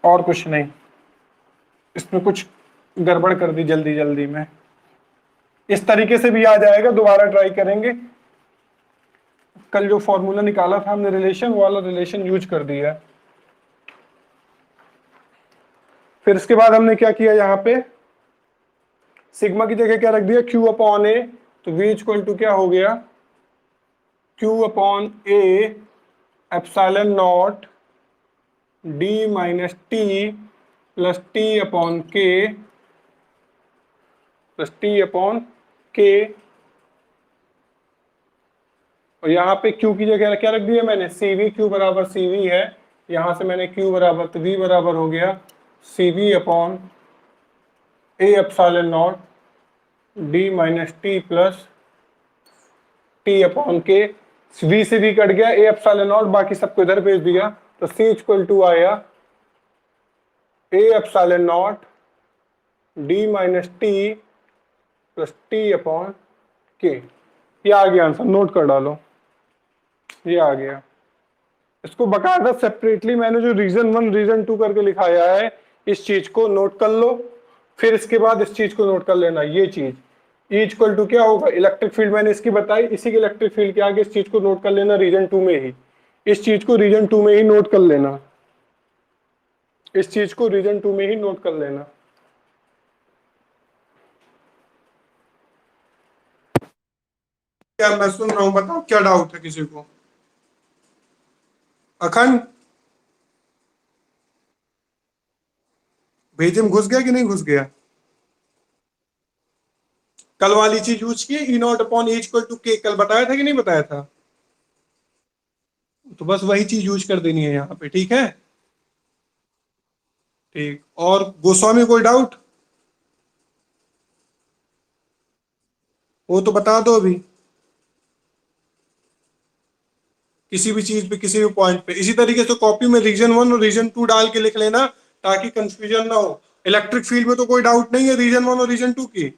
और कुछ नहीं, इसमें कुछ गड़बड़ कर दी जल्दी जल्दी में। इस तरीके से भी आ जाएगा, दोबारा ट्राई करेंगे। कल जो फॉर्मूला निकाला था हमने रिलेशन, वो वाला रिलेशन यूज कर दिया। फिर इसके बाद हमने क्या किया, यहाँ पे सिग्मा की जगह क्या रख दिया, क्यू अपॉन ए। तो वी इक्वल टू क्या हो गया, क्यू अपॉन ए epsilon naught D minus T plus T upon के प्लस टी अपॉन के। और यहाँ पे Q की जगह क्या रख दिया मैंने, CV। Q बराबर CV है, यहाँ से मैंने Q बराबर, तो V बराबर हो गया CV अपॉन ए epsilon naught D minus T plus T upon के। V से V कट गया, ए एप्सिलॉन नॉट, बाकी सबको इधर भेज दिया, तो C इक्वल टू आया ए epsilon naught D minus T plus T upon के। ये आ गया आंसर, नोट कर डालो, ये आ गया। इसको बकायदा सेपरेटली मैंने जो रीजन 1 रीजन 2 करके लिखाया है, इस चीज को नोट कर लो। फिर इसके बाद इस चीज को नोट कर लेना, ये चीज E इक्वल टू क्या होगा, इलेक्ट्रिक फील्ड मैंने इसकी बताई, इसी के इलेक्ट्रिक फील्ड के आगे इस चीज को नोट कर लेना रीजन 2 में ही। इस चीज को रीजन 2 में ही नोट कर लेना, इस चीज को रीजन 2 में ही नोट कर लेना। क्या मैं सुन रहा हूं, बताओ क्या डाउट है किसी को। अखंड भेजे में घुस गया कि नहीं घुस गया। कल वाली चीज यूज की, E naught upon A equal to K, कल बताया था कि नहीं बताया था। तो बस वही चीज यूज कर देनी है यहाँ पे, ठीक है। ठीक, और गोस्वामी कोई डाउट, वो तो बता दो अभी, किसी भी चीज पे किसी भी पॉइंट पे। इसी तरीके से कॉपी में रीजन 1 और रीजन 2 डाल के लिख लेना, ताकि कंफ्यूजन ना हो। इलेक्ट्रिक फील्ड में तो कोई डाउट नहीं है रीजन 1 और रीजन 2 की।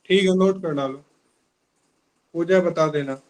ठीक है, नोट कर डालो, हो जाए बता देना।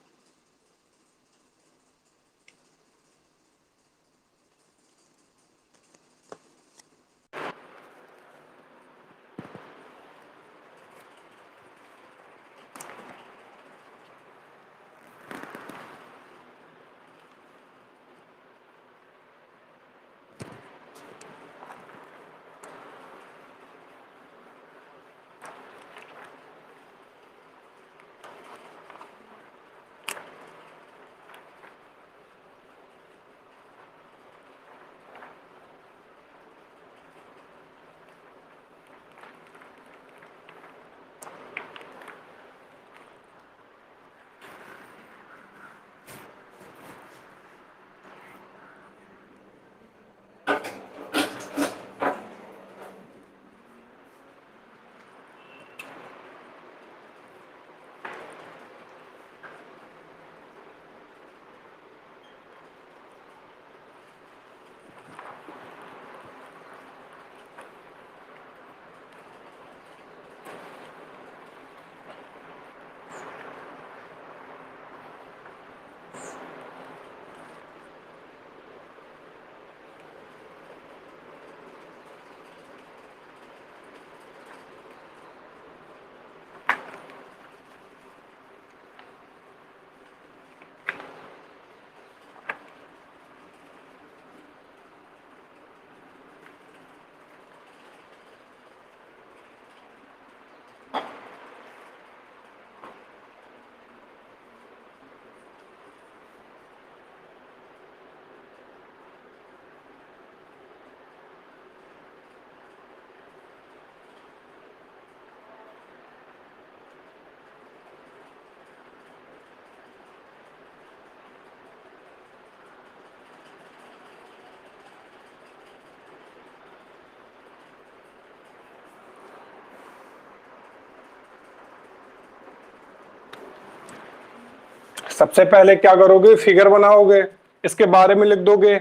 सबसे पहले क्या करोगे, फिगर बनाओगे, इसके बारे में लिख दोगे।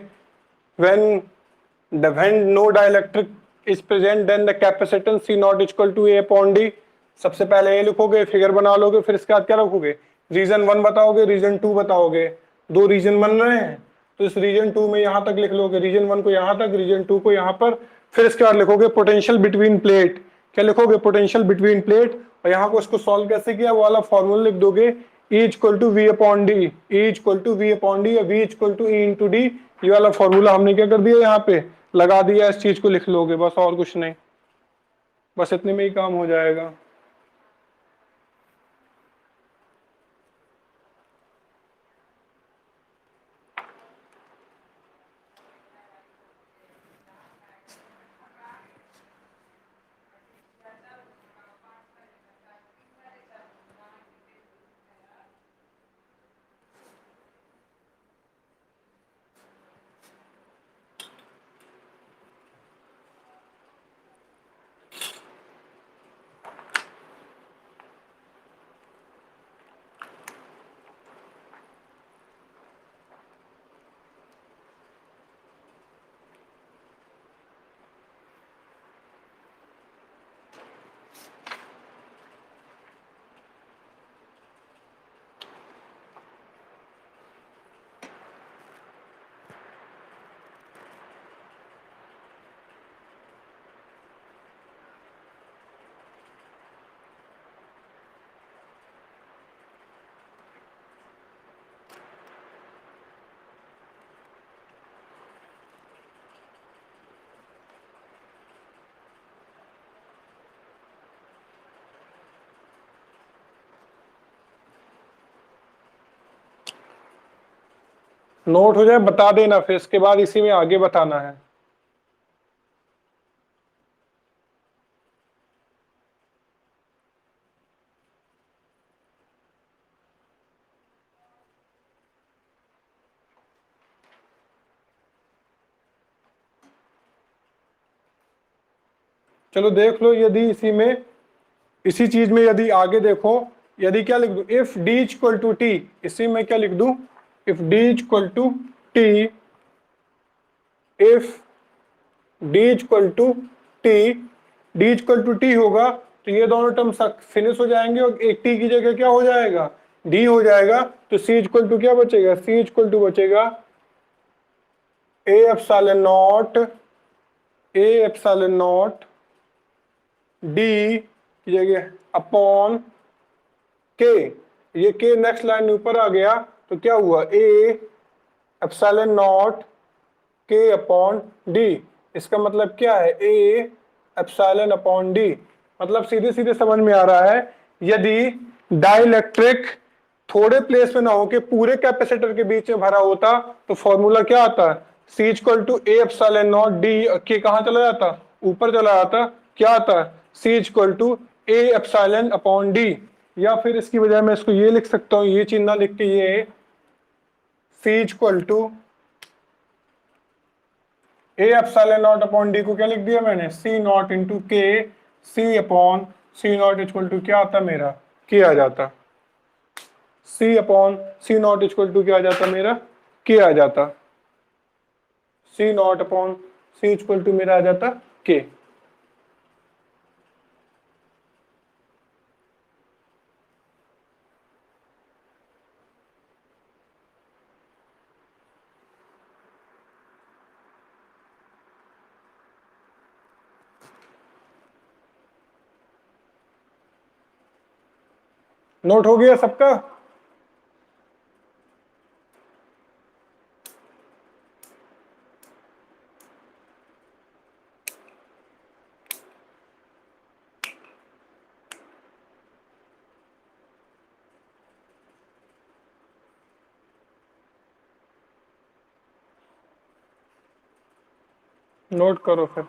When no dielectric is present then the capacitance C nought equal to A upon D। सबसे पहले ये लिखोगे, फिगर बना लोगे, फिर इसके बाद क्या रखोगे, रीजन 1 बताओगे, रीजन 2 बताओगे। दो रीजन बन रहे हैं तो इस रीजन 2 में यहां तक लिख लोगे, रीजन 1 को यहां तक, रीजन 2 को यहां पर। फिर इसके बाद लिखोगे पोटेंशियल बिटवीन प्लेट। क्या लिखोगे, पोटेंशियल बिटवीन प्लेट। और यहाँ को इसको सॉल्व कैसे किया, वो वाला फॉर्मूला लिख दोगे, E equal to V upon D, E equal to V upon D या V equal to E into D. ये वाला फॉर्मूला हमने क्या कर दिया, यहाँ पे लगा दिया, इस चीज को लिख लोगे, बस और कुछ नहीं, बस इतने में ही काम हो जाएगा। नोट हो जाए बता देना, फिर इसके बाद इसी में आगे बताना है। चलो देख लो, यदि इसी में, इसी चीज में यदि आगे देखो, यदि क्या लिख दूं, if D equal to T, इसी में क्या लिख दूं, if D equal to T, if D equal to T, D equal to T होगा तो ये दोनों टर्म फिनिश हो जाएंगे और एक टी की जगह क्या हो जाएगा, डी हो जाएगा। तो सी इक्वल टू क्या बचेगा, सी इक्वल टू बचेगा ए epsilon not, A epsilon naught D की जगह अपॉन के। ये के नेक्स्ट लाइन ऊपर आ गया तो क्या हुआ, ए एप्सिलॉन नॉट के अपॉन डी। इसका मतलब क्या है, ए एप्सिलॉन अपॉन डी। मतलब सीधे सीधे समझ में आ रहा है, यदि डाइलेक्ट्रिक थोड़े प्लेस में ना हो के पूरे कैपेसिटर के बीच में भरा होता तो फॉर्मूला क्या आता है, C equal to A epsilon naught D, K कहां चला जाता, ऊपर चला जाता, क्या आता है, C equal to A epsilon upon D. या फिर इसकी बजाय मैं इसको ये लिख सकता हूं, ये चिन्ह लिख के, ये C equal to A epsilon naught upon D को क्या लिख दिया मैंने, C naught into K, C upon C not equal to क्या आता मेरा, के आ जाता, C upon C not equal to क्या आ जाता मेरा, के आ जाता, C naught upon C equal to मेरा आ जाता के। नोट हो गया सबका, नोट करो फिर।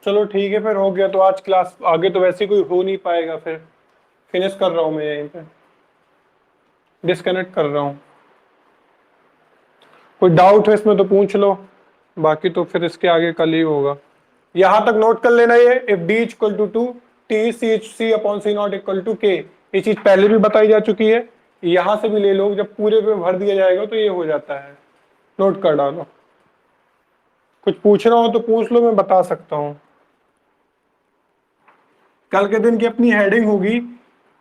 चलो ठीक है, फिर हो गया तो आज क्लास, आगे तो वैसे कोई हो नहीं पाएगा, फिर फिनिश कर रहा हूँ मैं यहीं पे, डिस्कनेक्ट कर रहा हूँ। कोई डाउट है इसमें तो पूछ लो, बाकी तो फिर इसके आगे कल ही होगा। यहां तक नोट कर लेना, ये if D equal to two T C H C upon C not equal to K, ये चीज पहले भी बताई जा चुकी है, यहां से भी ले लो, जब पूरे पे भर दिया जाएगा तो ये हो जाता है। नोट कर डालो, कुछ पूछना हो तो पूछ लो, मैं बता सकता हूँ। कल के दिन की अपनी हेडिंग होगी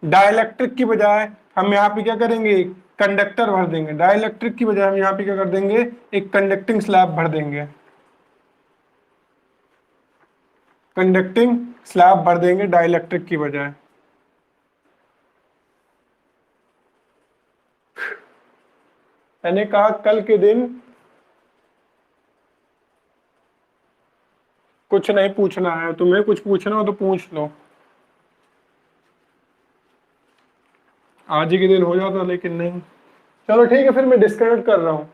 डाइलेक्ट्रिक की बजाय हम यहाँ पे क्या करेंगे, कंडक्टर भर देंगे। डाइलेक्ट्रिक की बजाय हम यहाँ पे क्या कर देंगे, एक कंडक्टिंग स्लैब भर देंगे। कंडक्टिंग स्लैब भर देंगे डाइलेक्ट्रिक की बजाय। मैंने कहा कल के दिन कुछ नहीं पूछना है, तुम्हें कुछ पूछना हो तो पूछ लो, आज ही के दिन हो जाता लेकिन नहीं। चलो ठीक है, फिर मैं डिस्कनेक्ट कर रहा हूँ।